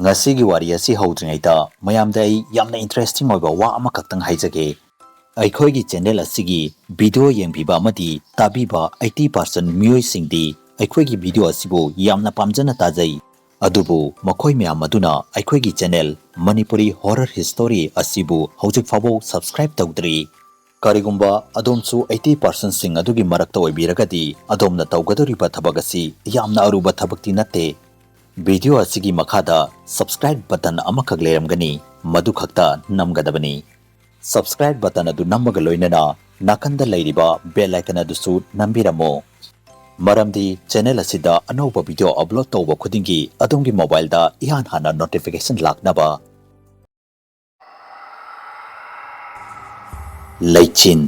Ngasi gi wari asi hodringaida mayamda ai yamna interesting oiba wa ama kaktang haijage aikhoi gi channel asigi video yengbiba amadi tabiba 80% mioi singdi aikhoi gi video asibu yamna pamjana tajai adubu makhoi myam aduna aikhoi gi channel Manipuri horror history asibu hojik fabo subscribe tawdri karigumba adomsu 80% sing adugi marakta oibiragadi adomna tawgadoriba thabagasi yamna aruba thabakti natte video asigi makhada subscribe button amakak leramgani madu khakta namgadabani subscribe button adu namaga loinana nakanda leiriba bell icon adusu nambiramo maramdi channel asida anova video upload tawba khudingi adongi mobile da ihan hana notification laknaba Leichin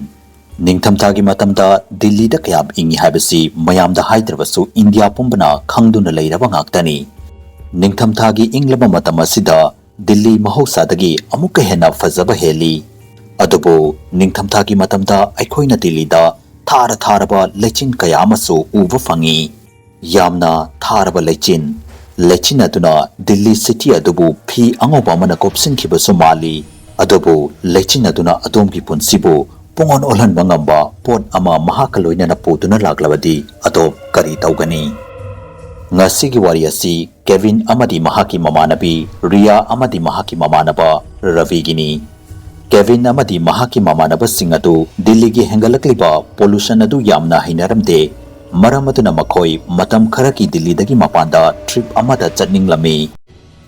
Ningthamthagi matamda Delhi da kayab ingi habasi mayamda haidrabasu India pumbana khangduna leiraba ngaktani Ningthamthagi inglaba matam asida Delhi mahausadagi amukka hena fazaba heli adubu Ningthamthagi matamda aikhoina Delhi da tharaba Leichin kaya amasu uva fangi yamna tharaba Leichin aduna Delhi city adubu phi angoba mana kopsinkibasu mali adubu Leichin aduna adomgi punsibu pungon olhan bangamba pot ama mahakaloina na putuna laglabadi adob kari taugani Ngasi gi wari asi Kavin amadi mahkki mamanabi Riya amadi mahkki mamanaba Ravi gini Kavin amadi mahkki mamanaba singadu Delhi gi hengalakliba pollution adu yamna hinaramde maramaduna makhoi matam kharaki Delhi dagi mapanda trip amada chatninglami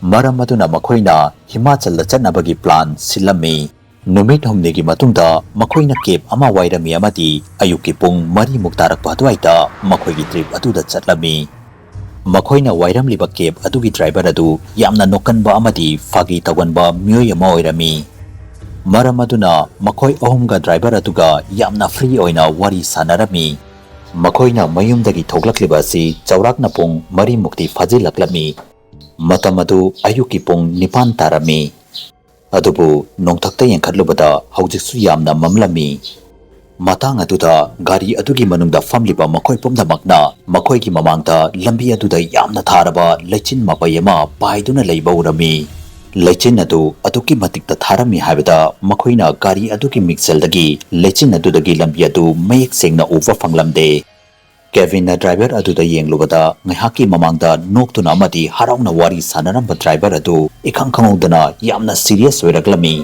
maramaduna makhoina Himachal da chatnabagi plan silami numit humnigi matungda makhoina cape ama wairami amadi ayuki pung mari muktarak padwaita makhoigi trip adu da chatlami makhoina wairam liba cape adugi driver adu yamna nokanba amadi fagi tawanba miyoi ama oirami maramaduna makhoi ahumga driver aduga yamna free oina wari sanarami makhoina mayumdagi thoglakliba asi chaurakna pung mari mukti fajilaklami matamadu ayuki pung nipan tarami adubu nongthakta yengkhatlubada hawjiksu yamna mamlami matang aduda gari adugi manungda famliba makhoi pumdamakna makhoigi mamangda lambi aduda yamna tharaba Leichin mapayama paiduna leiba urami Leichin adu aduki matikta tharami habida makhoina gari adugi mixeldagi Leichin adudagi lambi adu mayek sengna uva fanglamde Kavin na driver aduda yenglubada ngaihaki mamangda noktuna amadi harauna wari sanaramba driver adu ikhangkhangudana yamna serious oiraklami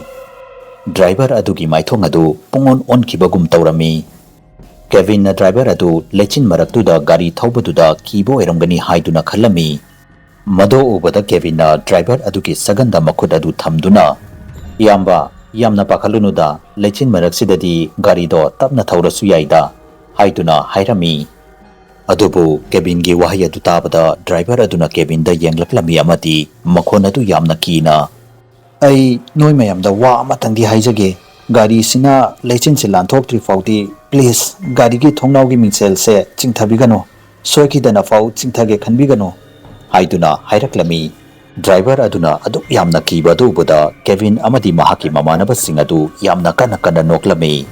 driver adugi maithong adu pungon onkibagum tawrami Kavin na driver adu Leichin maraktuda gari thaubaduda kibo oiramgani haiduna khallami mado ubada Kavin na driver adugi saganda makhut adu thamduna yamna pakhalunuda Leichin maraksidadi gari do tapna thaurasu yaida haiduna hairami adubu Kavin gi wahi adu tabada driver aduna Kavin da yenglaklami amadi makhon adu yamna kina ai noi mayamda wa amatangdi haijage gari sina Leichin se lanthok faudi please gari gi thongnaw gi mingsel se chingthabigano soikidana fau chingthage khanbigano haiduna hairaklami driver aduna adu yamna kibadu buda Kavin amadi mahkki mamanaba singadu yamna kana noklami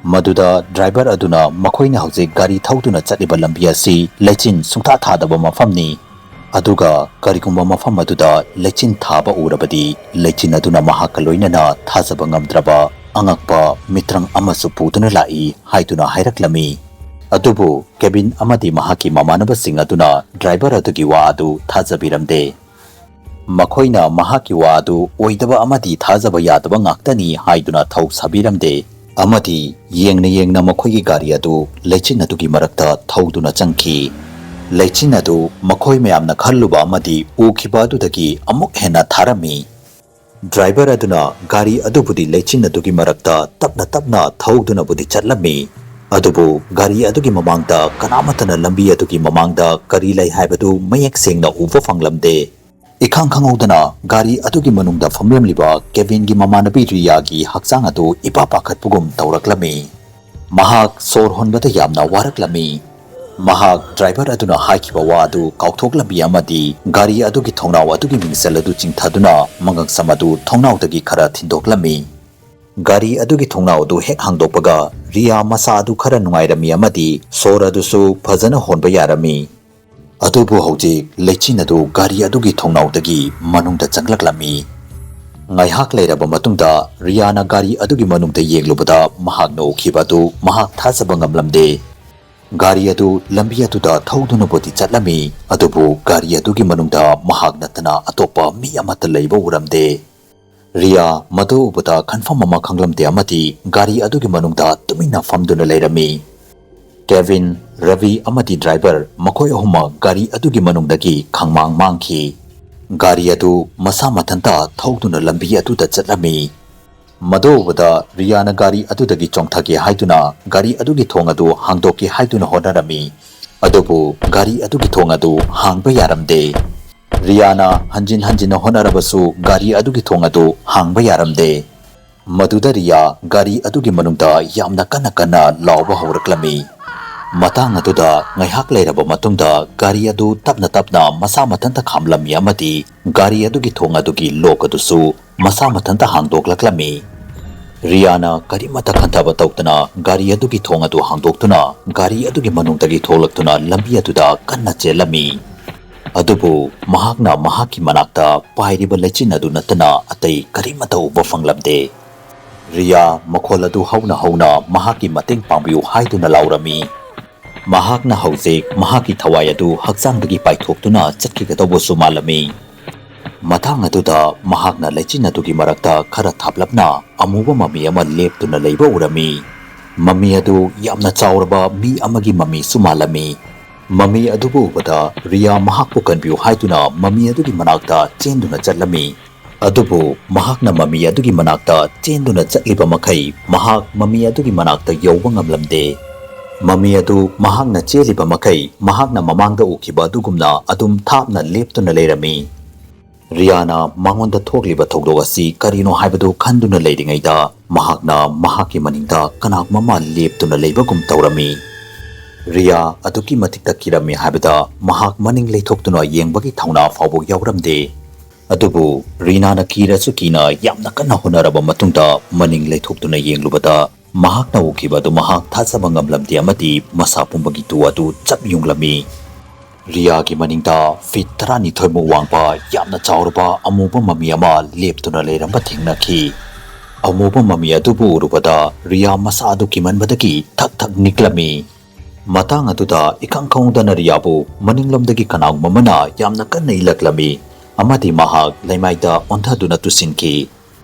maduda driver aduna makhoina hauji gari thauduna chatiba lambi asi Leichin sungtha thadaba mafamni aduga karigumba mafam aduda Leichin thaba urabadi Leichin aduna mahakaloinana thajaba ngamdraba angakpa mitrang amasu putuna lai haiduna hairaklami adubu Kavin amadi mahkki mamanaba singaduna driver adugi wa adu thajabiramde makhoina mahkki wa adu oidaba amadi thajaba yadaba ngaktani haiduna thau sabiramde amadi yengna makhoigi gari adu Leichin adugi marakta thauduna changki Leichin adu makhoi mayamna khalluba amadi ukhiba adudagi amuk hena tharami driver aduna gari adubudi Leichin adugi marakta tapna thauduna budi chatlami adubu gari adugi mamangda kanamatana lambi adugi mamangda kari lai haibadu mayek sengna uva fanglamde ikhangkhangudana gari adugi manungda famlemliba Kavin gi mamanabi Riya gi hakchang adu ipa pakhatpugum tawraklami mahak sor honbada yamna waraklami mahak driver aduna haikhiba wa adu kauthoklami amadi gari adugi thongnaw adugi mingsel adu chingthaduna mangak samadu thongnawdagi khara thindoklami gari adugi thongnaw adu hek hangdokpaga Riya masa adu khara nungairami amadi sor adusu phajana honba yarami ꯑꯗꯨꯕꯨ ꯍꯧꯖꯤꯛ ꯂꯩꯆꯤꯟ ꯑꯗꯨ ꯒꯥꯔꯤ ꯑꯗꯨꯒꯤ ꯊꯣꯡꯅꯥꯎꯗꯒꯤ ꯃꯅꯨꯡꯗ ꯆꯪꯂꯛꯂꯝꯃꯤ꯫ ꯉꯥꯏꯍꯥꯛ ꯂꯩꯔꯕ ꯃꯇꯨꯡꯗ ꯔꯤꯌꯥꯅ ꯒꯥꯔꯤ ꯑꯗꯨꯒꯤ ꯃꯅꯨꯡꯗ ꯌꯦꯡꯂꯨꯕꯗ ꯃꯍꯥꯛꯅ ꯎꯈꯤꯕ ꯑꯗꯨ ꯃꯍꯥꯛ ꯊꯥꯖꯕ ꯉꯝꯂꯝꯗꯦ꯫ ꯒꯥꯔꯤ ꯑꯗꯨ ꯂꯝꯕꯤ ꯑꯗꯨꯗ ꯊꯧꯗꯨꯅꯕꯨꯗꯤ ꯆꯠꯂꯝꯃꯤ, ꯑꯗꯨꯕꯨ ꯒꯥꯔꯤ ꯑꯗꯨꯒꯤ ꯃꯅꯨꯡꯗ ꯃꯍꯥꯛ ꯅꯠꯇꯅ ꯑꯇꯣꯞꯄ ꯃꯤ ꯑꯃꯠꯇ ꯂꯩꯕ ꯎꯔꯝꯗꯦ꯫ ꯔꯤꯌꯥ ꯃꯗꯨ ꯎꯕꯗ ꯈꯟꯐꯝ ꯑꯃ ꯈꯪꯂꯝꯗꯦ ꯑꯃꯗꯤ ꯒꯥꯔꯤ ꯑꯗꯨꯒꯤ ꯃꯅꯨꯡꯗ ꯇꯨꯃꯤꯟꯅ ꯐꯝꯗꯨꯅ ꯂꯩꯔꯝꯃꯤ꯫ ꯀꯦꯚꯤꯟ, ꯔꯕꯤ ꯑꯃꯗꯤ ꯗ꯭ꯔꯥꯏꯚꯔ ꯃꯈꯣꯏ ꯑꯍꯨꯝꯃꯛ ꯒꯥꯔꯤ ꯑꯗꯨꯒꯤ ꯃꯅꯨꯡꯗꯒꯤ ꯈꯪꯃꯥꯡ ꯃꯥꯡꯈꯤ꯫ ꯒꯥꯔꯤ ꯑꯗꯨ ꯃꯁꯥ ꯃꯊꯟꯇ ꯊꯧꯗꯨꯅ ꯂꯝꯕꯤ ꯑꯗꯨꯗ ꯆꯠꯂꯝꯃꯤ꯫ ꯃꯗꯨ ꯎꯕꯗ ꯔꯤꯌꯥꯅ ꯒꯥꯔꯤ ꯑꯗꯨꯗꯒꯤ ꯆꯣꯡꯊꯒꯦ ꯍꯥꯏꯗꯨꯅ ꯒꯥꯔꯤ ꯑꯗꯨꯒꯤ ꯊꯣꯡ ꯑꯗꯨ ꯍꯥꯡꯗꯣꯛꯀꯦ ꯍꯥꯏꯗꯨꯅ ꯍꯣꯠꯅꯔꯝꯃꯤ, ꯑꯗꯨꯕꯨ ꯒꯥꯔꯤ ꯑꯗꯨꯒꯤ ꯊꯣꯡ ꯑꯗꯨ ꯍꯥꯡꯕ ꯌꯥꯔꯝꯗꯦ꯫ ꯔꯤꯌꯥꯅ ꯍꯟꯖꯤꯟ ꯍꯟꯖꯤꯟꯅ ꯍꯣꯠꯅꯔꯕꯁꯨ ꯒꯥꯔꯤ ꯑꯗꯨꯒꯤ ꯊꯣꯡ ꯑꯗꯨ ꯍꯥꯡꯕ ꯌꯥꯔꯝꯗꯦ꯫ ꯃꯗꯨꯗ ꯔꯤꯌꯥ ꯒꯥꯔꯤ ꯑꯗꯨꯒꯤ ꯃꯅꯨꯡꯗ ꯌꯥꯝꯅ ꯀꯟꯅ ꯂꯥꯎꯕ ꯍꯧꯔꯛꯂꯝꯃꯤ꯫ ꯃꯇꯥꯡ ꯑꯗꯨꯗ ꯉꯥꯏꯍꯥꯛ ꯂꯩꯔꯕ ꯃꯇꯨꯡꯗ ꯒꯥꯔꯤ ꯑꯗꯨ ꯇꯞꯅ ꯇꯞꯅ ꯃꯁꯥ ꯃꯊꯟꯇ ꯈꯥꯝꯂꯝꯃꯤ ꯑꯃꯗꯤ ꯒꯥꯔꯤ ꯑꯗꯨꯒꯤ ꯊꯣꯡ ꯑꯗꯨꯒꯤ ꯂꯣꯛ ꯑꯗꯨꯁꯨ ꯃꯁꯥ ꯃꯊꯟꯇ ꯍꯥꯡꯗꯣꯛꯂꯛꯂꯝꯃꯤ꯫ ꯔꯤꯌꯥꯅ ꯀꯔꯤꯃꯠꯇ ꯈꯟꯊꯕ ꯇꯧꯗꯅ ꯒꯥꯔꯤ ꯑꯗꯨꯒꯤ ꯊꯣꯡ ꯑꯗꯨ ꯍꯥꯡꯗꯣꯛꯇꯨꯅ ꯒꯥꯔꯤ ꯑꯗꯨꯒꯤ ꯃꯅꯨꯡꯗꯒꯤ ꯊꯣꯛꯂꯛꯇꯨꯅ ꯂꯝꯕꯤ ꯑꯗꯨꯗ ꯀꯟꯅ ꯆꯦꯜꯂꯝꯃꯤ꯫ ꯑꯗꯨꯕꯨ ꯃꯍꯥꯛꯅ ꯃꯍꯥꯛꯀꯤ ꯃꯅꯥꯛꯇ ꯄꯥꯏꯔꯤꯕ ꯂꯩꯆꯤꯟ ꯑꯗꯨ ꯅꯠꯇꯅ ꯑꯇꯩ ꯀꯔꯤꯃꯠꯇ ꯎꯕ ꯐꯪꯂꯝꯗꯦ꯫ ꯔꯤꯌꯥ ꯃꯈꯣꯜ ꯑꯗꯨ ꯍꯧꯅ ꯍꯧꯅ ꯃꯍꯥꯛꯀꯤ ꯃꯇꯦꯡ ꯄꯥꯡꯕꯤꯌꯨ ꯍꯥꯏꯗꯨꯅ ꯂꯥꯎꯔꯝꯃꯤ꯫ ꯃꯍꯥꯛꯅ ꯍꯧꯖꯤꯛ ꯃꯍꯥꯛꯀꯤ ꯊꯋꯥꯏ ꯑꯗꯨ ꯍꯛꯆꯥꯡꯗꯒꯤ ꯄꯥꯏꯊꯣꯛꯇꯨꯅ ꯆꯠꯈꯤꯒꯗꯧꯕꯁꯨ ꯃꯥꯜꯂꯝꯃꯤ꯫ ꯃꯇꯥꯡ ꯑꯗꯨꯗ ꯃꯍꯥꯛꯅ ꯂꯩꯆꯤꯟ ꯑꯗꯨꯒꯤ ꯃꯔꯛꯇ ꯈꯔ ꯊꯥꯞꯂꯞꯅ ꯑꯃꯨꯕ ꯃꯃꯤ ꯑꯃ ꯂꯦꯞꯇꯨꯅ ꯂꯩꯕ ꯎꯔꯝꯃꯤ꯫ ꯃꯃꯤ ꯑꯗꯨ ꯌꯥꯝꯅ ꯆꯥꯎꯔꯕ ꯃꯤ ꯑꯃꯒꯤ ꯃꯃꯤꯁꯨ ꯃꯥꯜꯂꯝꯃꯤ꯫ ꯃꯃꯤ ꯑꯗꯨꯕꯨ ꯎꯕꯗ ꯔꯤꯌꯥ ꯃꯍꯥꯛꯄꯨ ꯀꯟꯕꯤꯌꯨ ꯍꯥꯏꯗꯨꯅ ꯃꯃꯤ ꯑꯗꯨꯒꯤ ꯃꯅꯥꯛꯇ ꯆꯦꯟꯗꯨꯅ ꯆꯠꯂꯝꯃꯤ꯫ ꯑꯗꯨꯕꯨ ꯃꯍꯥꯛꯅ ꯃꯃꯤ ꯑꯗꯨꯒꯤ ꯃꯅꯥꯛꯇ ꯆꯦꯟꯗꯨꯅ ꯆꯠꯂꯤꯕ ꯃꯈꯩ ꯃꯍꯥꯛ ꯃꯃꯤ ꯑꯗꯨꯒꯤ ꯃꯅꯥꯛꯇ ꯌꯧꯕ ꯉꯝꯂꯝꯗꯦ꯫ ꯃꯃꯤ ꯑꯗꯨ ꯃꯍꯥꯛꯅ ꯆꯦꯜꯂꯤꯕ ꯃꯈꯩ ꯃꯍꯥꯛꯅ ꯃꯃꯥꯡꯗ ꯎꯈꯤꯕ ꯑꯗꯨꯒꯨꯝꯅ ꯑꯗꯨꯝ ꯊꯥꯞꯅ ꯂꯦꯞꯇꯨꯅ ꯂꯩꯔꯝꯃꯤ꯫ ꯔꯤꯌꯥꯅ ꯃꯉꯣꯟꯗ ꯊꯣꯛꯂꯤꯕ ꯊꯧꯗꯣꯛ ꯑꯁꯤ ꯀꯔꯤꯅꯣ ꯍꯥꯏꯕꯗꯨ ꯈꯟꯗꯨꯅ ꯂꯩꯔꯤꯉꯩꯗ ꯃꯍꯥꯛꯅ ꯃꯍꯥꯛꯀꯤ ꯃꯅꯤꯡꯗ ꯀꯅꯥꯒꯨꯝꯕ ꯑꯃ ꯂꯦꯞꯇꯨꯅ ꯂꯩꯕꯒꯨꯝ ꯇꯧꯔꯝꯃꯤ꯫ ꯔꯤꯌꯥ ꯑꯗꯨꯛꯀꯤ ꯃꯇꯤꯛ ꯀꯤꯔꯝꯃꯤ ꯍꯥꯏꯕꯗ ꯃꯍꯥꯛ ꯃꯅꯤꯡ ꯂꯩꯊꯣꯛꯇꯨꯅ ꯌꯦꯡꯕꯒꯤ ꯊꯧꯅꯥ ꯐꯥꯎꯕ ꯌꯥꯎꯔꯝꯗꯦ꯫ ꯑꯗꯨꯕꯨ ꯔꯤꯅꯥꯅ ꯀꯤꯔꯁꯨ ꯀꯤꯅ ꯌꯥꯝꯅ ꯀꯟꯅ ꯍꯣꯠꯅꯔꯕ ꯃꯇꯨꯡꯗ ꯃꯅꯤꯡ ꯂꯩꯊꯣꯛꯇꯨꯅ ꯌꯦꯡꯂꯨꯕꯗ ꯃꯍꯥꯛꯅ ꯎꯈꯤꯕ ꯑꯗꯨ ꯃꯍꯥꯛ ꯊꯥꯖꯕ ꯉꯝꯂꯝꯗꯦ ꯑꯃꯗꯤ ꯃꯁꯥ ꯄꯨꯝꯕꯒꯤ ꯇꯨ ꯑꯗꯨ ꯆꯞ ꯌꯨꯡꯂꯝꯃꯤ꯫ ꯔꯤꯌꯥꯒꯤ ꯃꯅꯤꯡꯗ ꯐꯤꯠ 12 ꯋꯥꯡꯕ ꯌꯥꯝꯅ ꯆꯥꯎꯔꯕ ꯑꯃꯨꯕ ꯃꯃꯤ ꯑꯃ ꯂꯦꯞꯇꯨꯅ ꯂꯩꯔꯝꯕ ꯊꯦꯡꯅꯈꯤ꯫ ꯑꯃꯨꯕ ꯃꯃꯤ ꯑꯗꯨꯕꯨ ꯎꯔꯨꯕꯗ ꯔꯤꯌꯥ ꯃꯁꯥ ꯑꯗꯨ ꯀꯤꯃꯟꯕꯗꯒꯤ ꯊꯛ ꯊꯛ ꯅꯤꯛꯂꯝꯃꯤ꯫ ꯃꯇꯥꯡ ꯑꯗꯨꯗ ꯏꯈꯪ ꯈꯪꯍꯧꯗꯅ ꯔꯤꯌꯥꯕꯨ ꯃꯅꯤꯡꯂꯣꯝꯗꯒꯤ ꯀꯅꯥꯒꯨꯝꯕ ꯑꯃꯅ ꯌꯥꯝꯅ ꯀꯟꯅ ꯏꯜꯂꯛꯂꯝꯃꯤ ꯑꯃꯗꯤ ꯃꯍꯥꯛ ꯂꯩꯃꯥꯏꯗ ꯑꯣꯟꯊꯗꯨꯅ ꯇꯨꯁꯤꯟꯈꯤ꯫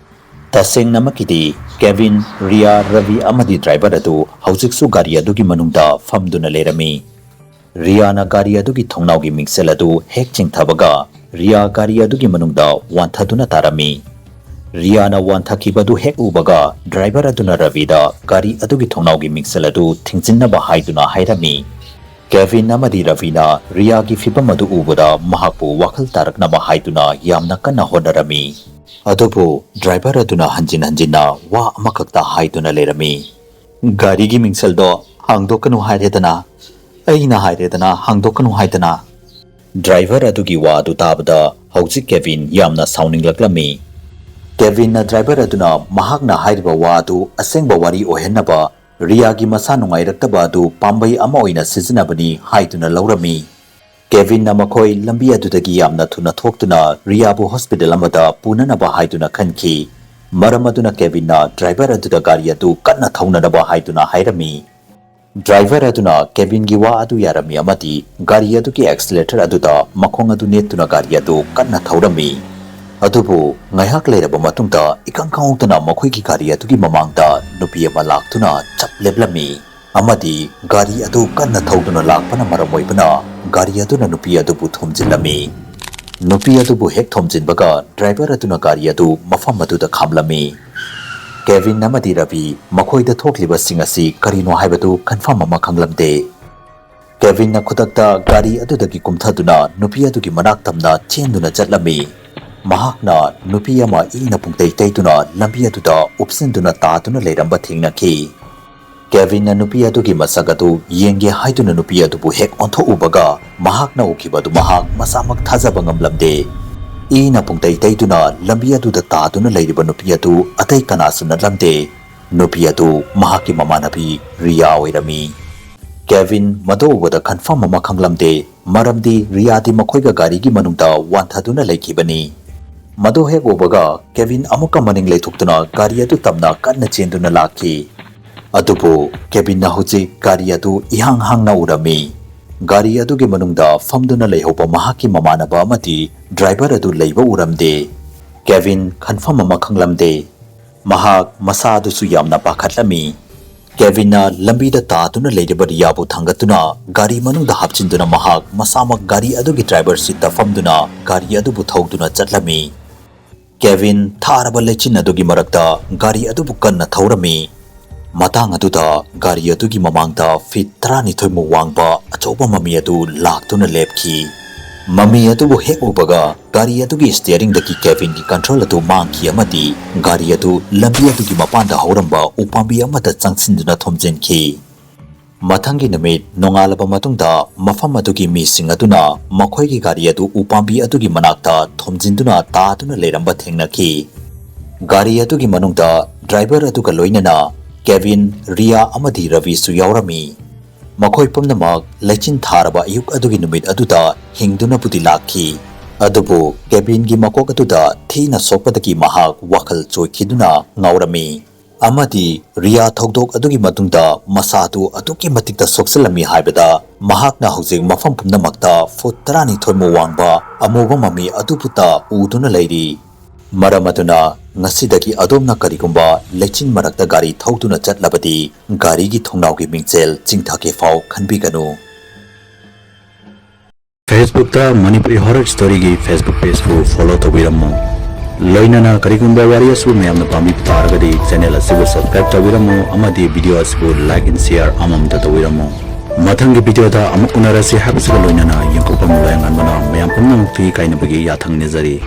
ꯇꯁꯦꯡꯅꯃꯛꯀꯤꯗꯤ ꯀꯦꯚꯤꯟ, ꯔꯤꯌꯥ, ꯔꯕꯤ ꯑꯃꯗꯤ ꯗ꯭ꯔꯥꯏꯚꯔ ꯑꯗꯨ ꯍꯧꯖꯤꯛꯁꯨ ꯒꯥꯔꯤ ꯑꯗꯨꯒꯤ ꯃꯅꯨꯡꯗ ꯐꯝꯗꯨꯅ ꯂꯩꯔꯝꯃꯤ꯫ ꯔꯤꯌꯥꯅ ꯒꯥꯔꯤ ꯑꯗꯨꯒꯤ ꯊꯣꯡꯅꯥꯎꯒꯤ ꯃꯤꯡꯁꯦꯜ ꯑꯗꯨ ꯍꯦꯛ ꯆꯤꯡꯊꯕꯒ ꯔꯤꯌꯥ ꯒꯥꯔꯤ ꯑꯗꯨꯒꯤ ꯃꯅꯨꯡꯗ ꯋꯥꯟꯊꯗꯨꯅ ꯇꯥꯔꯝꯃꯤ꯫ ꯔꯤꯌꯥꯅ ꯋꯥꯟꯊꯈꯤꯕꯗꯨ ꯍꯦꯛ ꯎꯕꯒ ꯗ꯭ꯔꯥꯏꯚꯔ ꯑꯗꯨꯅ ꯔꯕꯤꯗ ꯒꯥꯔꯤ ꯑꯗꯨꯒꯤ ꯊꯣꯡꯅꯥꯎꯒꯤ ꯃꯤꯡꯁꯦꯜ ꯑꯗꯨ ꯊꯤꯡꯖꯤꯟꯅꯕ ꯍꯥꯏꯗꯨꯅ ꯍꯥꯏꯔꯝꯃꯤ꯫ ꯀꯦꯚꯤꯟ ꯑꯃꯗꯤ ꯔꯕꯤꯅ ꯔꯤꯌꯥꯒꯤ ꯐꯤꯚꯝ ꯑꯗꯨ ꯎꯕꯗ ꯃꯍꯥꯛꯄꯨ ꯋꯥꯈꯜ ꯇꯥꯔꯛꯅꯕ ꯍꯥꯏꯗꯨꯅ ꯌꯥꯝꯅ ꯀꯟꯅ ꯍꯣꯠꯅꯔꯝꯃꯤ꯫ ꯑꯗꯨꯕꯨ ꯗ꯭ꯔꯥꯏꯚꯔ ꯑꯗꯨꯅ ꯍꯟꯖꯤꯟ ꯍꯟꯖꯤꯟꯅ ꯋꯥ ꯑꯃꯈꯛꯇ ꯍꯥꯏꯗꯨꯅ ꯂꯩꯔꯝꯃꯤ꯫ ꯒꯥꯔꯤꯒꯤ ꯃꯤꯡꯁꯦꯜꯗꯣ ꯍꯥꯡꯗꯣꯛꯀꯅꯨ ꯍꯥꯏꯔꯦꯗꯅ, ꯑꯩꯅ ꯍꯥꯏꯔꯦꯗꯅ ꯍꯥꯡꯗꯣꯛꯀꯅꯨ ꯍꯥꯏꯗꯅ꯫ ꯗ꯭ꯔꯥꯏꯚꯔ ꯑꯗꯨꯒꯤ ꯋꯥ ꯑꯗꯨ ꯇꯥꯕꯗ ꯍꯧꯖꯤꯛ ꯀꯦꯚꯤꯟ ꯌꯥꯝꯅ ꯁꯥꯎꯅꯤꯡꯂꯛꯂꯝꯃꯤ꯫ ꯀꯦꯚꯤꯟꯅ ꯗ꯭ꯔꯥꯏꯚꯔ ꯑꯗꯨꯅ ꯃꯍꯥꯛꯅ ꯍꯥꯏꯔꯤꯕ ꯋꯥ ꯑꯗꯨ ꯑꯁꯦꯡꯕ ꯋꯥꯔꯤ ꯑꯣꯏꯍꯟꯅꯕ ꯔꯤꯌꯥꯒꯤ ꯃꯁꯥ ꯅꯨꯡꯉꯥꯏꯔꯛꯇꯕ ꯑꯗꯨ ꯄꯥꯝꯕꯩ ꯑꯃ ꯑꯣꯏꯅ ꯁꯤꯖꯤꯟꯅꯕꯅꯤ ꯍꯥꯏꯗꯨꯅ ꯂꯧꯔꯝꯃꯤ꯫ ꯀꯦꯚꯤꯟꯅ ꯃꯈꯣꯏ ꯂꯝꯕꯤ ꯑꯗꯨꯗꯒꯤ ꯌꯥꯝꯅ ꯊꯨꯅ ꯊꯣꯛꯇꯨꯅ ꯔꯤꯌꯥꯕꯨ ꯍꯣꯁꯄꯤꯇꯥꯜ ꯑꯃꯗ ꯄꯨꯅꯅꯕ ꯍꯥꯏꯗꯨꯅ ꯈꯟꯈꯤ꯫ ꯃꯔꯝ ꯑꯗꯨꯅ ꯀꯦꯚꯤꯟꯅ ꯗ꯭ꯔꯥꯏꯚꯔ ꯑꯗꯨꯗ ꯒꯥꯔꯤ ꯑꯗꯨ ꯀꯟꯅ ꯊꯧꯅꯅꯕ ꯍꯥꯏꯗꯨꯅ ꯍꯥꯏꯔꯝꯃꯤ꯫ ꯗ꯭ꯔꯥꯏꯚꯔ ꯑꯗꯨꯅ ꯀꯦꯚꯤꯟꯒꯤ ꯋꯥ ꯑꯗꯨ ꯌꯥꯔꯝꯃꯤ ꯑꯃꯗꯤ ꯒꯥꯔꯤ ꯑꯗꯨꯒꯤ ꯑꯦꯛꯁꯤꯂꯦꯇꯔ ꯑꯗꯨꯗ ꯃꯈꯣꯡ ꯑꯗꯨ ꯅꯦꯠꯇꯨꯅ ꯒꯥꯔꯤ ꯑꯗꯨ ꯀꯟꯅ ꯊꯧꯔꯝꯃꯤ꯫ ꯑꯗꯨꯕꯨ ꯉꯥꯏꯍꯥꯛ ꯂꯩꯔꯕ ꯃꯇꯨꯡꯗ ꯏꯈꯪ ꯈꯪꯍꯧꯗꯅ ꯃꯈꯣꯏꯒꯤ ꯒꯥꯔꯤ ꯑꯗꯨꯒꯤ ꯃꯃꯥꯡꯗ ꯅꯨꯄꯤ ꯑꯃ ꯂꯥꯛꯇꯨꯅ ꯆꯞ ꯂꯦꯞꯂꯝꯃꯤ ꯑꯃꯗꯤ ꯒꯥꯔꯤ ꯑꯗꯨ ꯀꯟꯅ ꯊꯧꯗꯨꯅ ꯂꯥꯛꯄꯅ ꯃꯔꯝ ꯑꯣꯏꯕꯅ ꯒꯥꯔꯤ ꯑꯗꯨꯅ ꯅꯨꯄꯤ ꯑꯗꯨꯕꯨ ꯊꯣꯝꯖꯤꯜꯂꯝꯃꯤ꯫ ꯅꯨꯄꯤ ꯑꯗꯨꯕꯨ ꯍꯦꯛ ꯊꯣꯝꯖꯤꯟꯕꯒ ꯗ꯭ꯔꯥꯏꯚꯔ ꯑꯗꯨꯅ ꯒꯥꯔꯤ ꯑꯗꯨ ꯃꯐꯝ ꯑꯗꯨꯗ ꯈꯥꯝꯂꯝꯃꯤ꯫ ꯀꯦꯚꯤꯟ ꯑꯃꯗꯤ ꯔꯕꯤ ꯃꯈꯣꯏꯗ ꯊꯣꯛꯂꯤꯕꯁꯤꯡ ꯑꯁꯤ ꯀꯔꯤꯅꯣ ꯍꯥꯏꯕꯗꯨ ꯈꯟꯐꯝ ꯑꯃ ꯈꯪꯂꯝꯗꯦ꯫ ꯀꯦꯚꯤꯟꯅ ꯈꯨꯗꯛꯇ ꯒꯥꯔꯤ ꯑꯗꯨꯗꯒꯤ ꯀꯨꯝꯊꯗꯨꯅ ꯅꯨꯄꯤ ꯑꯗꯨꯒꯤ ꯃꯅꯥꯛ ꯇꯝꯅ ꯆꯦꯟꯗꯨꯅ ꯆꯠꯂꯝꯃꯤ꯫ ꯃꯍꯥꯛꯅ ꯅꯨꯄꯤ ꯑꯃ ꯏꯅ ꯄꯨꯡꯇꯩ ꯇꯩꯗꯨꯅ ꯂꯝꯕꯤ ꯑꯗꯨꯗ ꯎꯞꯁꯤꯟꯗꯨꯅ ꯇꯥꯗꯨꯅ ꯂꯩꯔꯝꯕ ꯊꯦꯡꯅꯈꯤ꯫ ꯀꯦꯚꯤꯟꯅ ꯅꯨꯄꯤ ꯑꯗꯨꯒꯤ ꯃꯁꯛ ꯑꯗꯨ ꯌꯦꯡꯒꯦ ꯍꯥꯏꯗꯨꯅ ꯅꯨꯄꯤ ꯑꯗꯨꯕꯨ ꯍꯦꯛ ꯑꯣꯟꯊꯣꯛꯎꯕꯒ ꯃꯍꯥꯛꯅ ꯎꯈꯤꯕ ꯑꯗꯨ ꯃꯍꯥꯛ ꯃꯁꯥꯃꯛ ꯊꯥꯖꯕ ꯉꯝꯂꯝꯗꯦ꯫ ꯏꯅ ꯄꯨꯡꯇꯩ ꯇꯩꯗꯨꯅ ꯂꯝꯕꯤ ꯑꯗꯨꯗ ꯇꯥꯗꯨꯅ ꯂꯩꯔꯤꯕ ꯅꯨꯄꯤ ꯑꯗꯨ ꯑꯇꯩ ꯀꯅꯥꯁꯨ ꯅꯠꯂꯝꯗꯦ꯫ ꯅꯨꯄꯤ ꯑꯗꯨ ꯃꯍꯥꯛꯀꯤ ꯃꯃꯥꯟꯅꯕꯤ ꯔꯤꯌꯥ ꯑꯣꯏꯔꯝꯃꯤ꯫ ꯀꯦꯚꯤꯟ ꯃꯗꯨ ꯎꯕꯗ ꯈꯟꯐꯝ ꯑꯃ ꯈꯪꯂꯝꯗꯦ꯫ Maramdi Riyadi makhoiga gari gi manungda wanthaduna laikibani. Madu hek obaga Kavin amuka maning leithukduna gari adu tamna kanna chenduna lakhi. Adubu Kavin na huji gari adu ihang hang na urami. Gari adu gi manungda famduna leihoba mahakki mamanaba amadi driver adu leiba uramde. Kavin khanfam ama khanglamde. Mahak masa adu su yamna pakhatlami. Kavin na lambida taatuna leidaba Riyabu thangatuna gari manungda hapchinduna mahak masamak gari adu gi driver seat ta famduna gari adu bu thauduna chatlami. Kavin tharaba Leichin adu gi marakta gari adu bu kanna thaurami. Matang aduda gari adu gi mamangda feet 12 mu wangba achoba mami adu laktuna lepki. Mami adu bu hek ubaga gari adu gi steering daki Kavin gi control adu mangki amadi gari adu lambi adu gi mapanda hauramba upambi amata changsinduna thomjenki. Mathangi namit nongalaba matungda mafam adu gi mising aduna makhoigi gari adu upambi adu gi manakta thomjinduna taatuna leramba thengnakhi. Gari adu gi manungda driver adu ga loinana Kavin, Riya amadi Ravi su yaurami. Makhoi pumnamak Leichin tharaba ayuk adugi numit aduda hingduna pudi lakhi. Adubu Kavin gi makok aduda thina sokpadaki mahak wakal choikhiduna ngaurami. Amadi Riya thokdok adugi matungda masatu aduki matikta soksalami haibada mahakna hojik mafam pumnamakta foot 12 mu wangba amuba mami aduputa uduna leiri. Maramaduna ngasidagi adomna karigumba Leichin marakta gari thauduna chatlabadi gari gi thongnau gi mingchel chingthake fau khanbiganu. Facebook ta Manipuri horror story gi Facebook page ko follow tawiramu. Loinana karigumba wari asu mayamna pambi targadi channel asibu subscribe tawiramu amadi video asibu like and share amam tawiramu. Mathangi video da amuk unarasi habsiga loinana yangkopam loyangan bana mayam pumnamukti kainabagi yathang nizari.